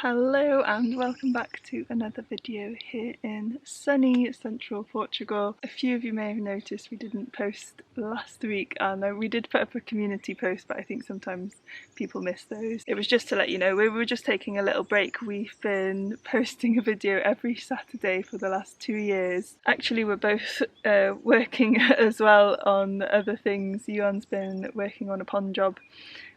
Hello and welcome back to another video here in sunny central Portugal. A few of you may have noticed we didn't post last week, and we did put up a community post, but I think sometimes people miss those. It was just to let you know we were just taking a little break. We've been posting a video every Saturday for the last 2 years. Actually, we're both working as well on other things. Iwan's been working on a pond job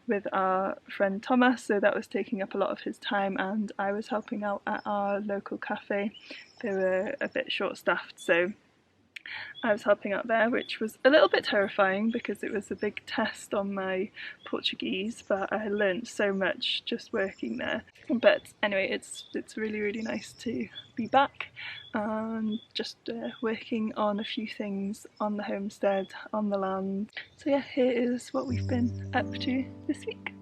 with our friend Thomas, so that was taking up a lot of his time, and I was helping out at our local cafe. They were a bit short-staffed, so I was helping out there, which was a little bit terrifying because it was a big test on my Portuguese, but I learned so much just working there. But anyway, it's really nice to be back and just working on a few things on the homestead, on the land. So yeah, here is what we've been up to this week.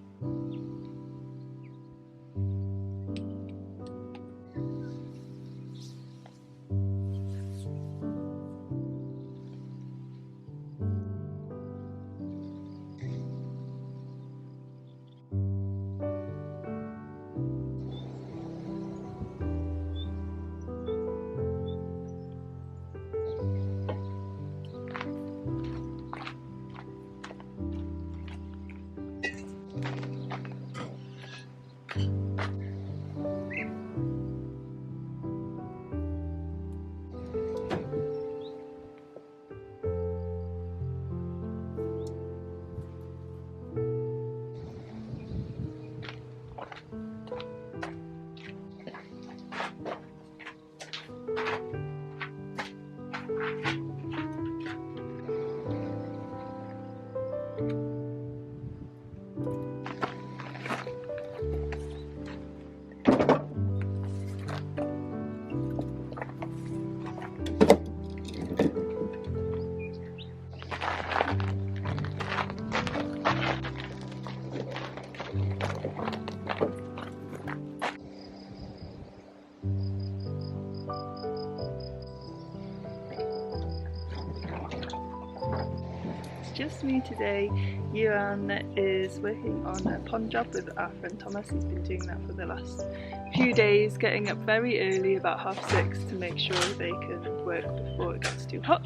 Just me today. Iwan is working on a pond job with our friend Thomas. He's been doing that for the last few days, getting up very early, about 6:30, to make sure they can work before it gets too hot.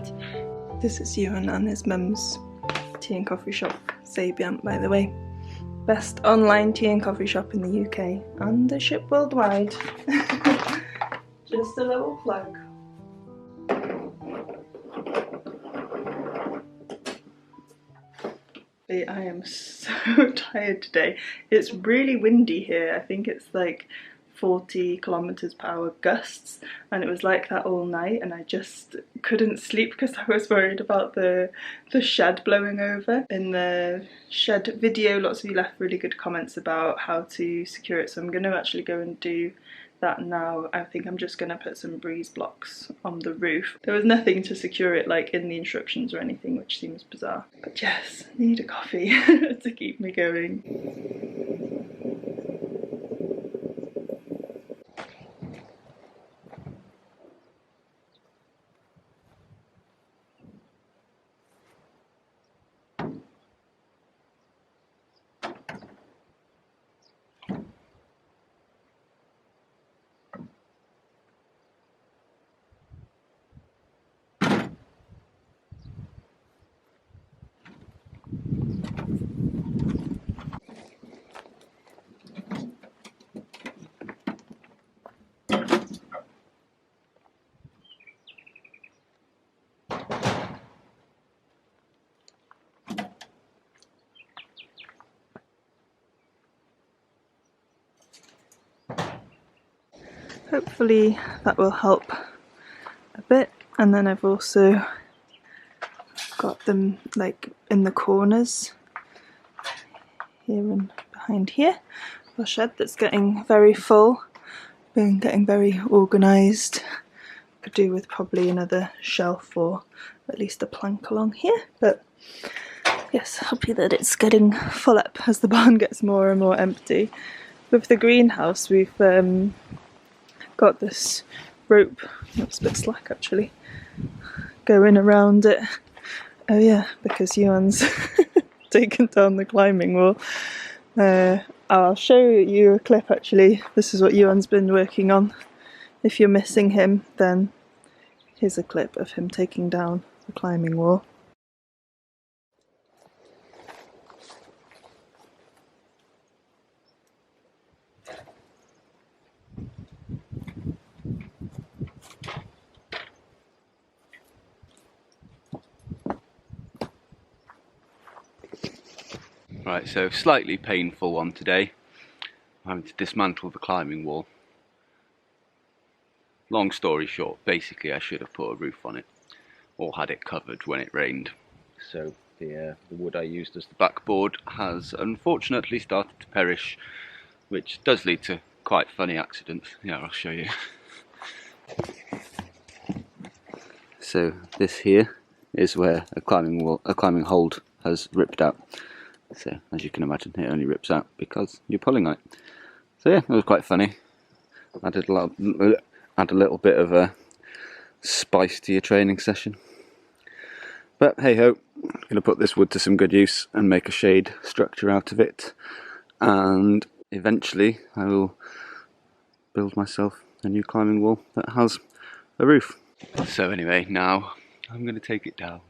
This is Iwan and his mum's tea and coffee shop, Sabian, by the way. Best online tea and coffee shop in the UK and a ship worldwide. Just a little plug. I am so tired today. It's really windy here. I think it's like 40 kilometers per hour gusts, and it was like that all night, and I just couldn't sleep because I was worried about the shed blowing over. In the shed video, lots of you left really good comments about how to secure it, so I'm going to actually go and do that now. I think I'm just going to put some breeze blocks on the roof. There was nothing to secure it like in the instructions or anything, which seems bizarre. But yes, need a coffee to keep me going. Hopefully that will help a bit. And then I've also got them like in the corners here and behind here. The shed that's getting very full, been getting very organised. Could do with probably another shelf or at least a plank along here, but yes, happy that it's getting full up as the barn gets more and more empty. With the greenhouse, we've got this rope, that's a bit slack actually, going around it. Oh yeah, because Iwan's taken down the climbing wall. I'll show you a clip actually. This is what Iwan's been working on. If you're missing him, then here's a clip of him taking down the climbing wall. Right, so slightly painful one today. I'm having to dismantle the climbing wall. Long story short, basically I should have put a roof on it, or had it covered when it rained. So the wood I used as the backboard has unfortunately started to perish, which does lead to quite funny accidents. Yeah, I'll show you. So this here is where a climbing hold has ripped out. So as you can imagine, it only rips out because you're pulling on it. So yeah, it was quite funny. Add a little bit of a spice to your training session. But hey ho, I'm going to put this wood to some good use and make a shade structure out of it. And eventually I will build myself a new climbing wall that has a roof. So anyway, now I'm going to take it down.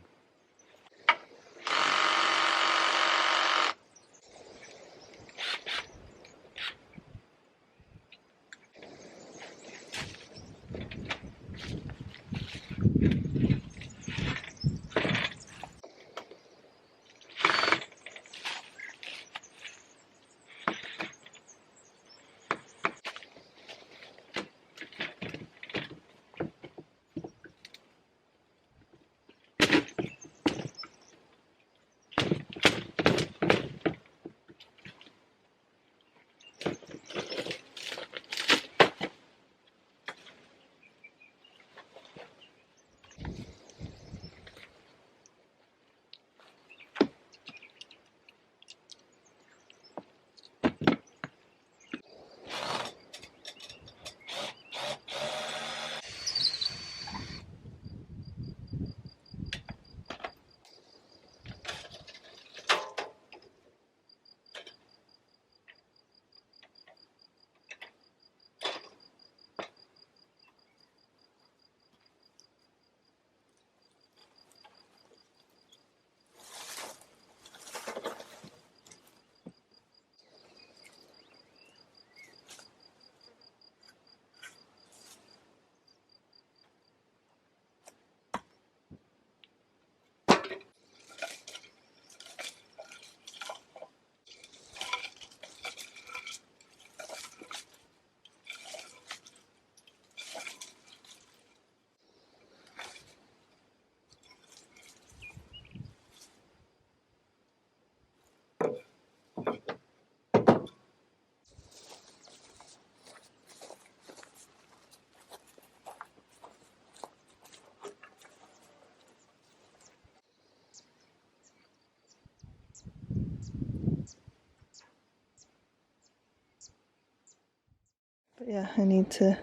But yeah, I need to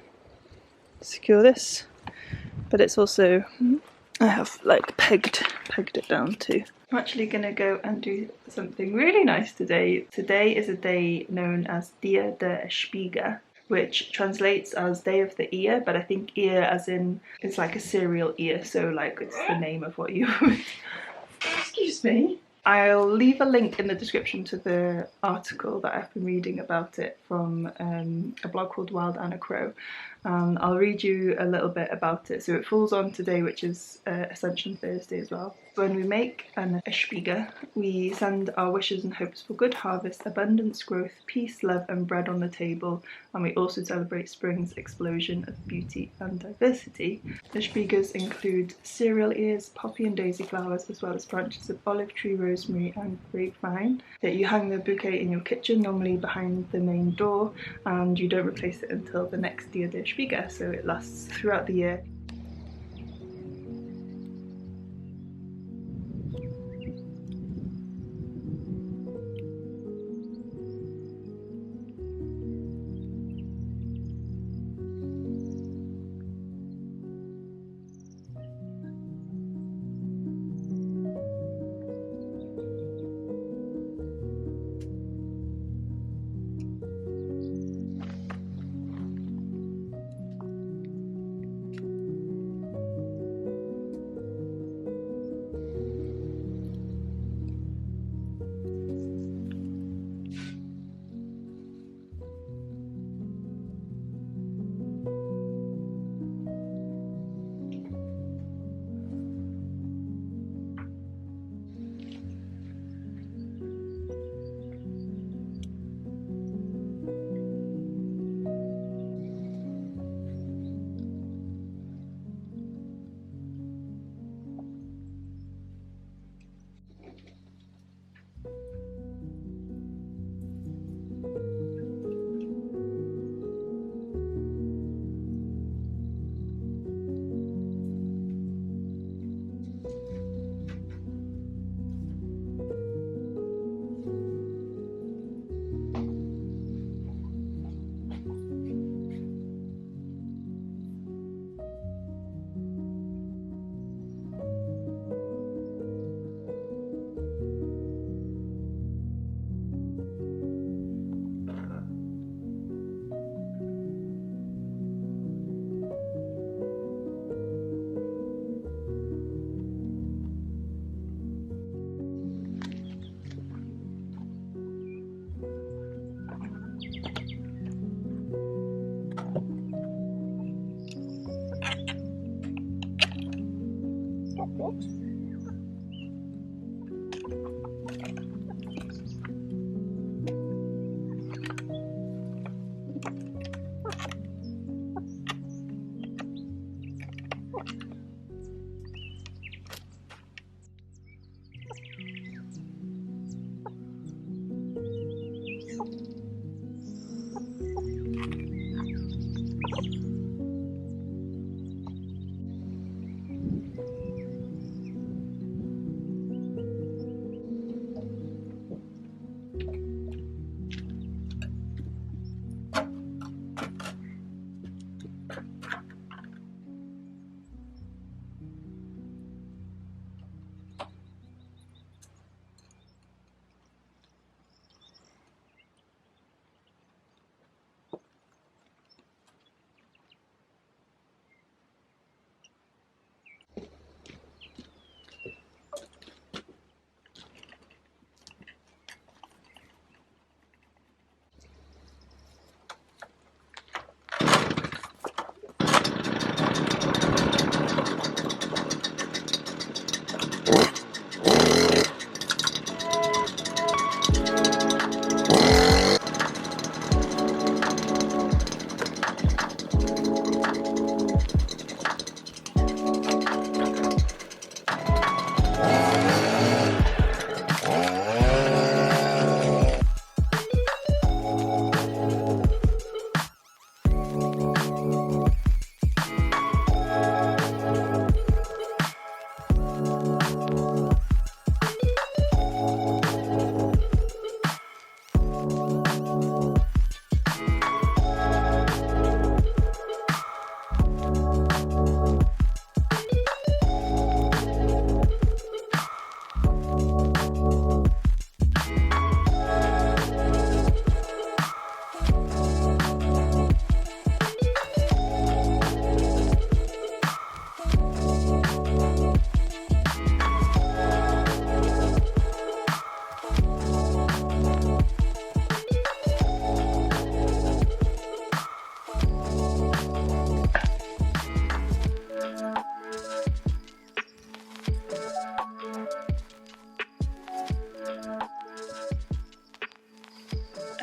secure this, but it's also, I have like pegged it down too. I'm actually gonna go and do something really nice today. Today is a day known as Dia de Espiga, which translates as Day of the Ear, but I think ear as in, it's like a cereal ear, so like it's the name of what you would... Excuse me. I'll leave a link in the description to the article that I've been reading about it from a blog called Wild Anna Crow. I'll read you a little bit about it. So it falls on today, which is Ascension Thursday as well. When we make an espiga, we send our wishes and hopes for good harvest, abundance, growth, peace, love and bread on the table, and we also celebrate spring's explosion of beauty and diversity. Espigas include cereal ears, poppy and daisy flowers, as well as branches of olive tree, rosemary and grapevine. That you hang the bouquet in your kitchen, normally behind the main door, and you don't replace it until the next Dia de Espiga, so it lasts throughout the year.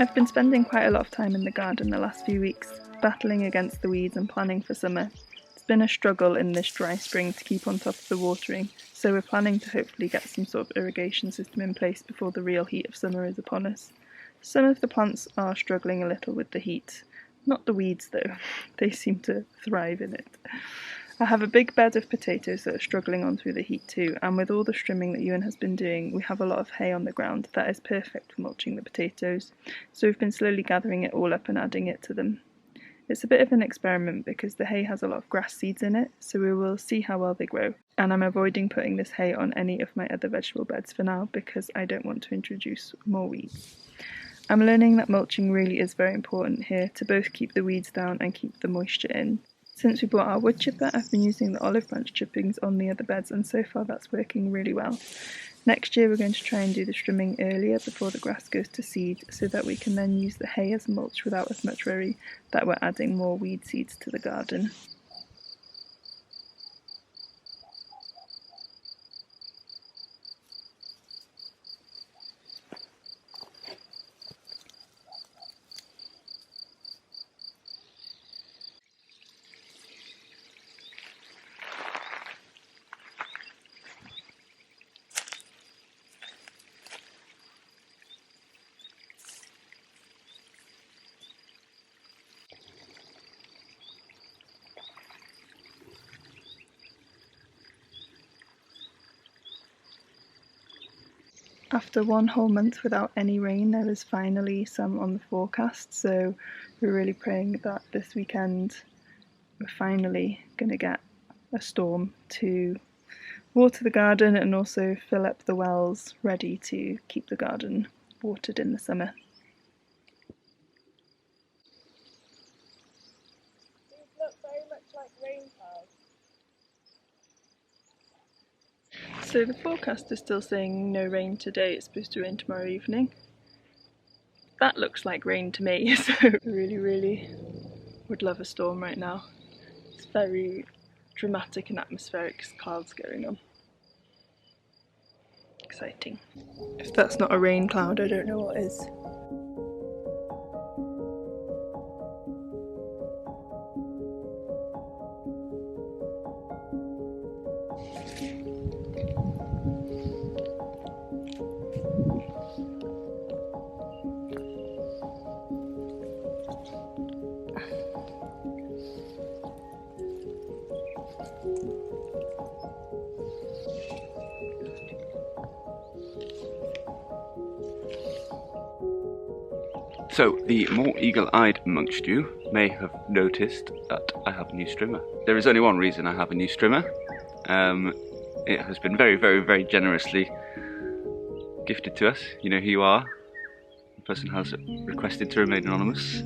I've been spending quite a lot of time in the garden the last few weeks, battling against the weeds and planning for summer. It's been a struggle in this dry spring to keep on top of the watering, so we're planning to hopefully get some sort of irrigation system in place before the real heat of summer is upon us. Some of the plants are struggling a little with the heat. Not the weeds though, they seem to thrive in it. I have a big bed of potatoes that are struggling on through the heat too, and with all the trimming that Iwan has been doing, we have a lot of hay on the ground that is perfect for mulching the potatoes, so we've been slowly gathering it all up and adding it to them. It's a bit of an experiment because the hay has a lot of grass seeds in it, so we will see how well they grow, and I'm avoiding putting this hay on any of my other vegetable beds for now because I don't want to introduce more weeds. I'm learning that mulching really is very important here to both keep the weeds down and keep the moisture in. Since we bought our wood chipper, I've been using the olive branch chippings on the other beds, and so far that's working really well. Next year we're going to try and do the trimming earlier before the grass goes to seed, so that we can then use the hay as mulch without as much worry that we're adding more weed seeds to the garden. After one whole month without any rain, there is finally some on the forecast, so we're really praying that this weekend we're finally going to get a storm to water the garden and also fill up the wells ready to keep the garden watered in the summer. These look very much like rain clouds. So the forecast is still saying no rain today, it's supposed to rain tomorrow evening. That looks like rain to me, so I really would love a storm right now. It's very dramatic and atmospheric clouds going on. Exciting. If that's not a rain cloud, I don't know what is. So, the more eagle-eyed amongst you may have noticed that I have a new strimmer. There is only one reason I have a new strimmer. It has been very, very, very generously gifted to us. You know who you are. The person has requested to remain anonymous.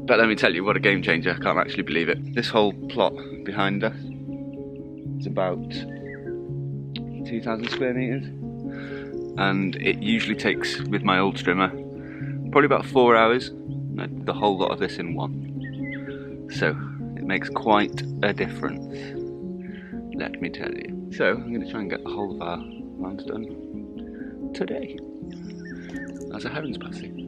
But let me tell you, what a game changer. I can't actually believe it. This whole plot behind us is about 2,000 square metres. And it usually takes, with my old strimmer, probably about 4 hours. I did the whole lot of this in one. So, it makes quite a difference, let me tell you. So, I'm going to try and get the whole of our lines done today, as a heron's passing.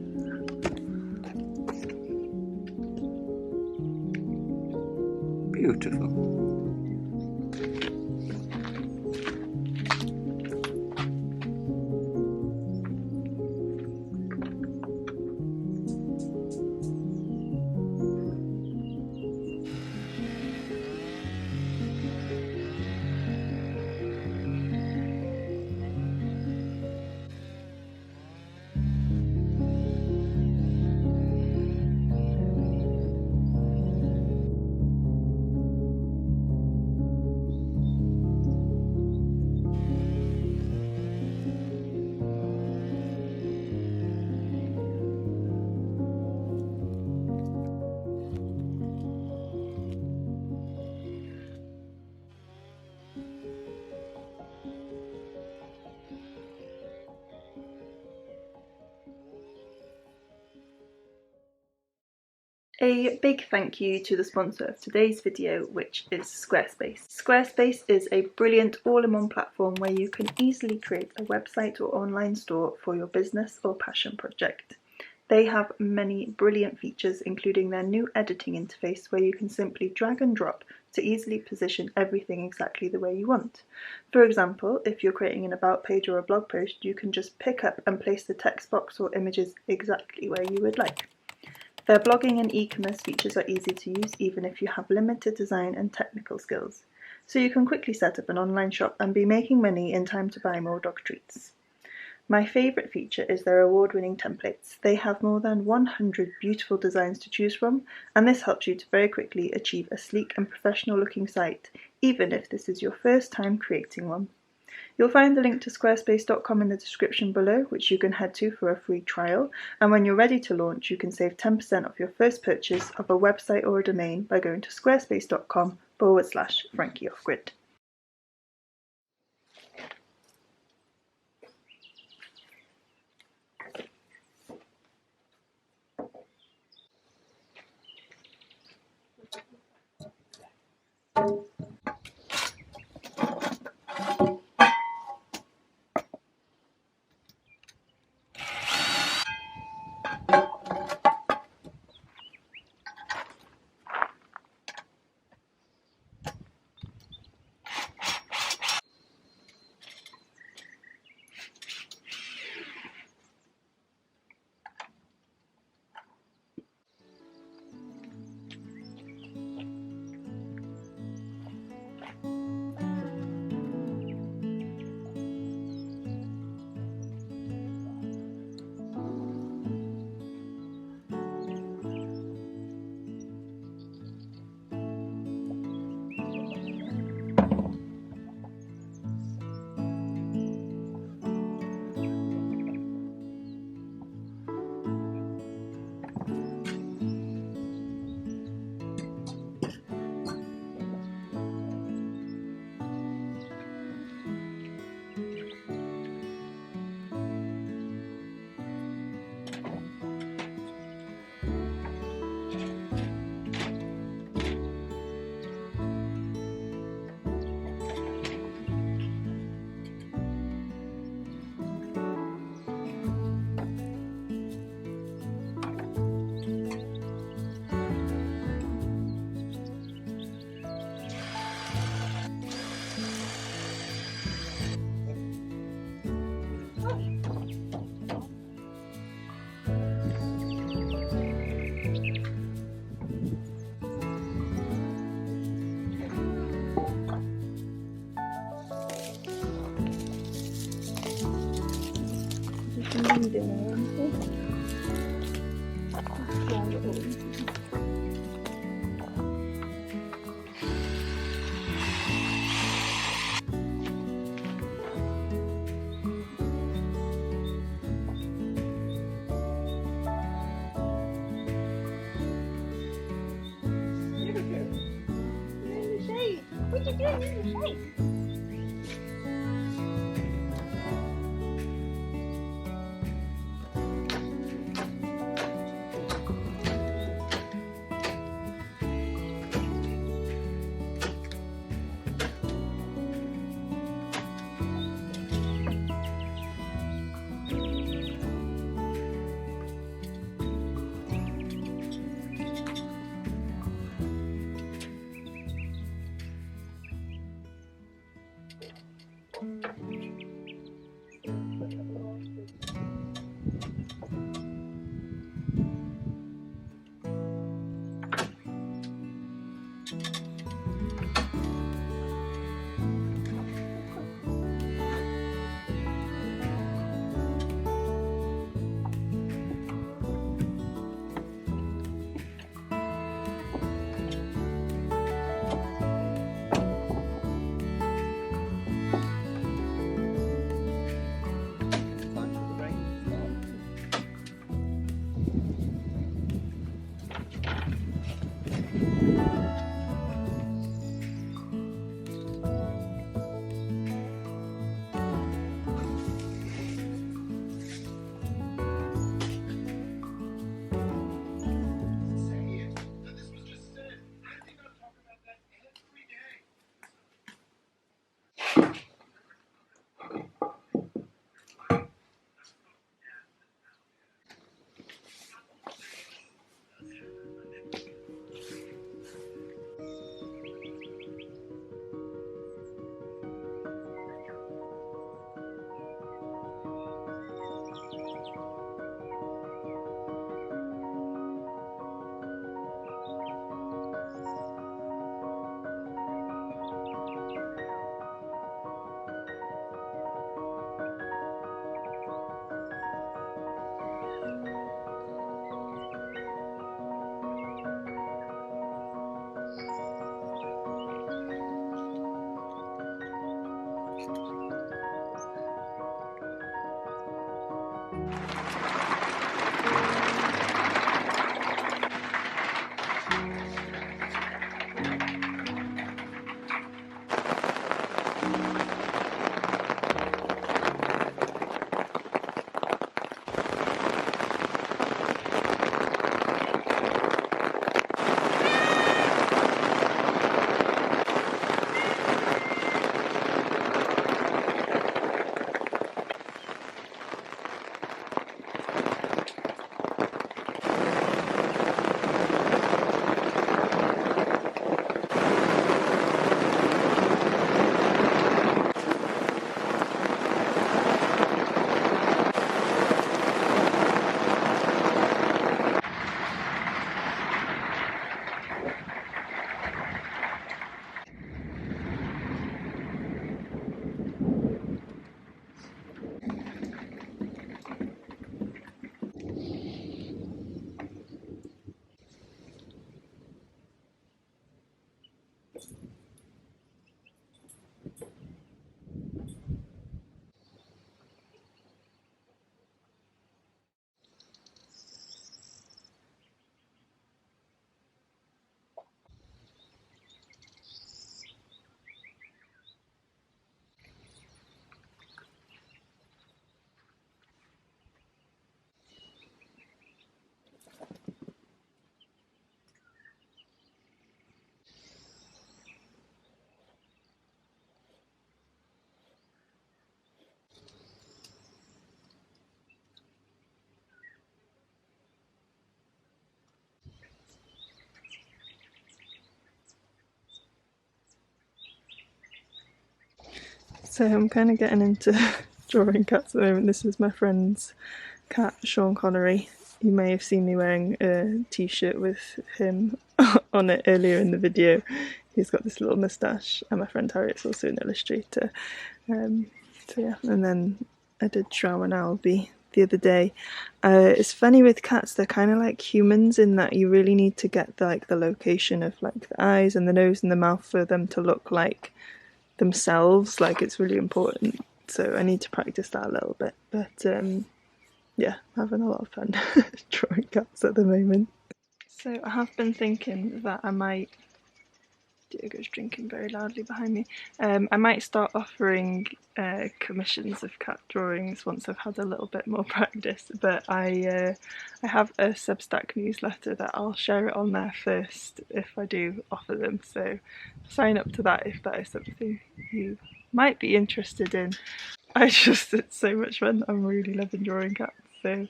Beautiful. A big thank you to the sponsor of today's video, which is Squarespace. Squarespace is a brilliant all-in-one platform where you can easily create a website or online store for your business or passion project. They have many brilliant features, including their new editing interface where you can simply drag and drop to easily position everything exactly the way you want. For example, if you're creating an about page or a blog post, you can just pick up and place the text box or images exactly where you would like. Their blogging and e-commerce features are easy to use even if you have limited design and technical skills, so you can quickly set up an online shop and be making money in time to buy more dog treats. My favourite feature is their award-winning templates. They have more than 100 beautiful designs to choose from, and this helps you to very quickly achieve a sleek and professional-looking site, even if this is your first time creating one. You'll find the link to squarespace.com in the description below, which you can head to for a free trial, and when you're ready to launch, you can save 10% off your first purchase of a website or a domain by going to squarespace.com/FrankieOffGrid. What are you doing in the shade? So I'm kind of getting into drawing cats at the moment. This is my friend's cat, Sean Connery. You may have seen me wearing a t-shirt with him on it earlier in the video. He's got this little moustache, and my friend Harriet's also an illustrator. So yeah, and then I did Joao and Albi, the other day. It's funny with cats, they're kind of like humans in that you really need to get the location of like the eyes and the nose and the mouth for them to look like themselves. Like, it's really important. So I need to practice that a little bit. But yeah, having a lot of fun drawing cats at the moment. So I have been thinking that I might, Diogo's drinking very loudly behind me. I might start offering commissions of cat drawings once I've had a little bit more practice, but I have a Substack newsletter that I'll share it on there first if I do offer them, so sign up to that if that is something you might be interested in. It's so much fun. I'm really loving drawing cats, so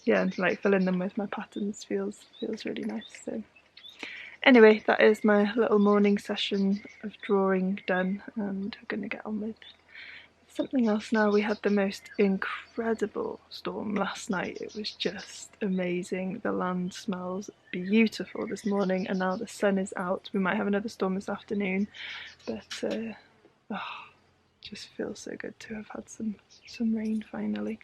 yeah, and like filling them with my patterns feels really nice. So anyway, that is my little morning session of drawing done, and we're going to get on with something else now. We had the most incredible storm last night. It was just amazing. The land smells beautiful this morning, and now the sun is out. We might have another storm this afternoon, but just feels so good to have had some rain finally.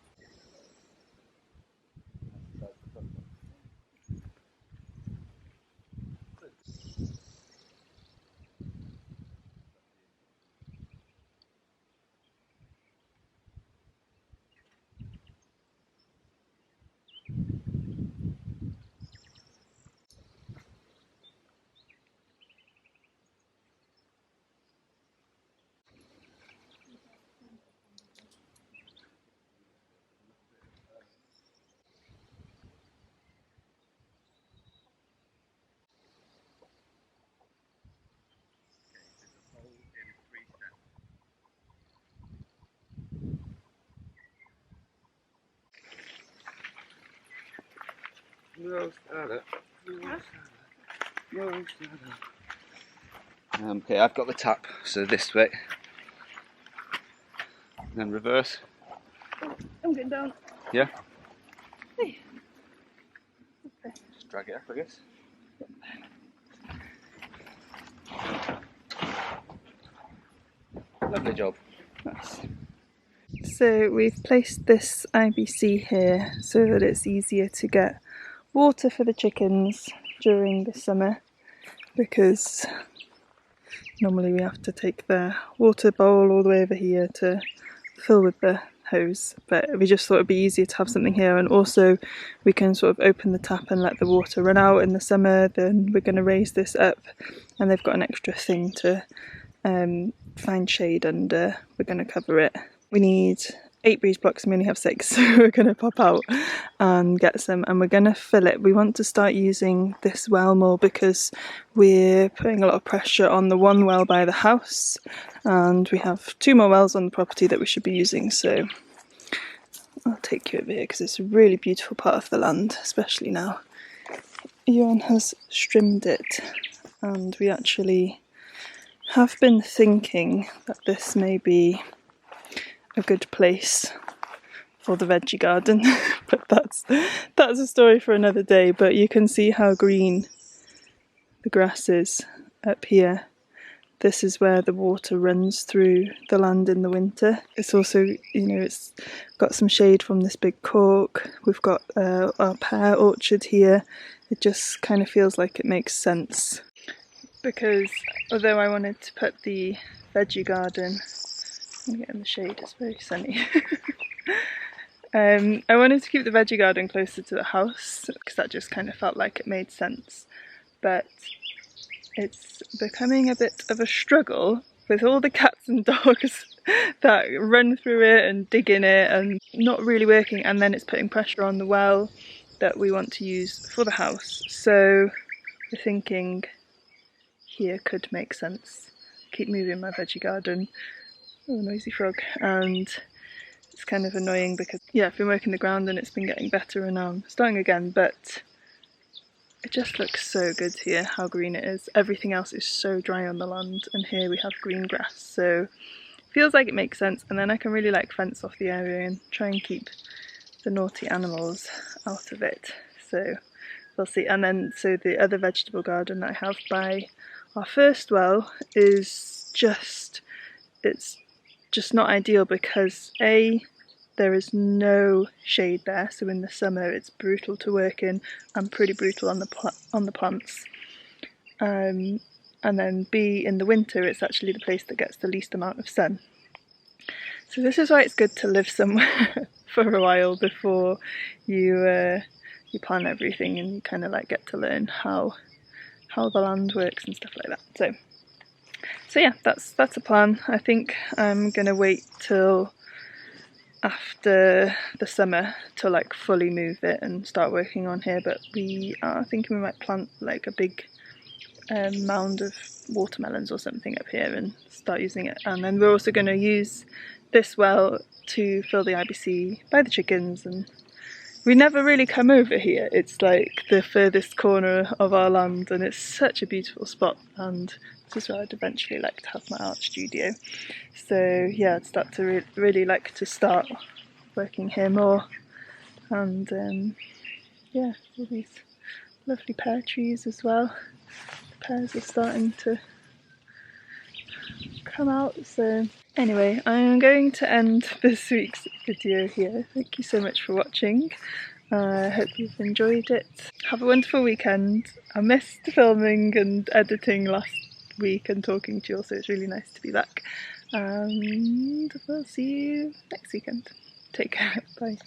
Okay, I've got the tap, so this way. And then reverse. I'm going down. Yeah? Hey. Okay. Just drag it up, I guess. Lovely job. Nice. So we've placed this IBC here so that it's easier to get water for the chickens during the summer, because normally we have to take the water bowl all the way over here to fill with the hose, but we just thought it'd be easier to have something here, and also we can sort of open the tap and let the water run out in the summer. Then we're going to raise this up, and they've got an extra thing to find shade under. We're going to cover it. We need 8 breeze blocks and we only have 6, so we're going to pop out and get some, and we're going to fill it. We want to start using this well more because we're putting a lot of pressure on the one well by the house, and we have 2 more wells on the property that we should be using. So I'll take you over here because it's a really beautiful part of the land, especially now. Iwan has trimmed it, and we actually have been thinking that this may be a good place for the veggie garden, but that's a story for another day. But you can see how green the grass is up here. This is where the water runs through the land in the winter. It's also, it's got some shade from this big cork. We've got our pear orchard here. It just kind of feels like it makes sense, because although I wanted to put the veggie garden, I'm getting the shade, it's very sunny. I wanted to keep the veggie garden closer to the house because that just kind of felt like it made sense, but it's becoming a bit of a struggle with all the cats and dogs that run through it and dig in it, and not really working, and then it's putting pressure on the well that we want to use for the house. So we're thinking here could make sense. Keep moving my veggie garden. Oh, noisy frog. And it's kind of annoying because, yeah, I've been working the ground and it's been getting better, and now I'm starting again, but it just looks so good here, how green it is. Everything else is so dry on the land, and here we have green grass, so it feels like it makes sense. And then I can really fence off the area and try and keep the naughty animals out of it. So we'll see. And then, so the other vegetable garden that I have by our first well is it's just not ideal because A, there is no shade there, so in the summer it's brutal to work in and pretty brutal on the plants. And then B, in the winter it's actually the place that gets the least amount of sun. So this is why it's good to live somewhere for a while before you plan everything, and you kind of like get to learn how the land works and stuff like that. So yeah, that's a plan. I think I'm gonna wait till after the summer to like fully move it and start working on here, but we are thinking we might plant like a big mound of watermelons or something up here and start using it. And then we're also going to use this well to fill the IBC by the chickens, and we never really come over here. It's like the furthest corner of our land and it's such a beautiful spot, and this is where I'd eventually like to have my art studio. So yeah, I'd start to really like to start working here more. And yeah, all these lovely pear trees as well. The pears are starting to come out. So anyway, I'm going to end this week's video here. Thank you so much for watching. I hope you've enjoyed it. Have a wonderful weekend. I missed filming and editing last week and talking to you all, so it's really nice to be back. And we'll see you next weekend. Take care. Bye.